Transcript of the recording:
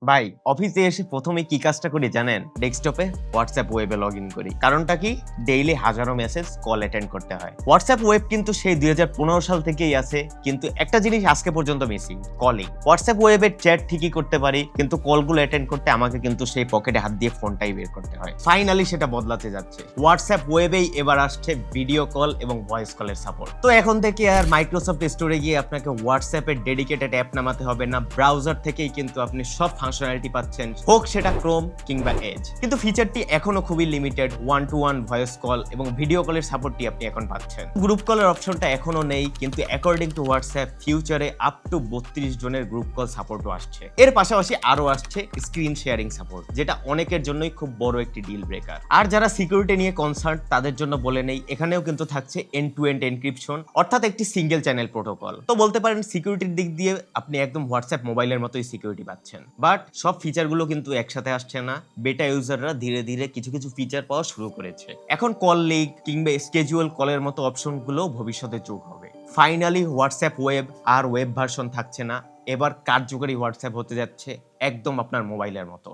ভাই অফিসে এসে প্রথমে কি কাজটা করি জানেন? ডেস্কটপে হোয়াটসঅ্যাপ ওয়েবে লগ ইন করি। কারণটা কি? ডেইলি হাজারো মেসেজ কল অ্যাটেন্ড করতে হয়। হোয়াটসঅ্যাপ ওয়েব কিন্তু সেই ২০১৫ সাল থেকেই আছে, কিন্তু একটা জিনিস আজকে পর্যন্ত মিসিং, কলিং। হোয়াটসঅ্যাপ ওয়েবের চ্যাট ঠিকই করতে পারি, কিন্তু কলগুলো অ্যাটেন্ড করতে আমাকে কিন্তু সেই পকেটে হাত দিয়ে ফোনটাই বের করতে হয়। ফাইনালি সেটা বদলাতে যাচ্ছে। হোয়াটসঅ্যাপ ওয়েবেই এবার আসছে ভিডিও কল এবং ভয়েস কলের সাপোর্ট। তো এখন থেকে আর মাইক্রোসফট স্টোরে গিয়ে আপনাকে হোয়াটসঅ্যাপের ডেডিকেটেড অ্যাপ নামাতে হবে না। ব্রাউজার থেকেই কিন্তু আপনি সব ফাংশনালিটি পাচ্ছেন, হোক সেটা ক্রোম কিংবা এজ। কিন্তু ফিচারটি এখনো খুবই লিমিটেড। 1-to-1 ভয়েস কল এবং ভিডিও কলের সাপোর্টটি আপনি এখন পাচ্ছেন। গ্রুপ কলের অপশনটা এখনো নেই, কিন্তু অ্যাকর্ডিং টু হোয়াটসঅ্যাপ ফিউচারে আপ টু 32 জনের গ্রুপ কল সাপোর্টও আসছে। এর পাশাপাশি আরো আসছে স্ক্রিন শেয়ারিং সাপোর্ট, যেটা অনেকের জন্যই খুব বড় একটি ডিল ব্রেকার। আর যারা সিকিউরিটি নিয়ে কনসার্ন তাদের জন্য বলে নেই, এখানেও কিন্তু থাকছে এন্ড টু এন্ড এনক্রিপশন, অর্থাৎ একটি সিঙ্গেল চ্যানেল প্রোটোকল। তো বলতে পারেন সিকিউরিটির দিক দিয়ে আপনি একদম হোয়াটসঅ্যাপ মোবাইলের মতোই সিকিউরিটি পাচ্ছেন। বাট সব ফিচারগুলো কিন্তু একসাথে আসছে না। বেটা ইউজাররা ধীরে ধীরে কিছু কিছু ফিচার পাওয়া শুরু করেছে। এখন কল লিগ কিংবা স্কেজুয়াল কলের মতো অপশনগুলো ভবিষ্যতে যোগ হবে। ফাইনালি হোয়াটসঅ্যাপ ওয়েব আর ওয়েব ভার্সন থাকছে না, এবার কার্যকরী হোয়াটসঅ্যাপ হতে যাচ্ছে একদম আপনার মোবাইলের মতো।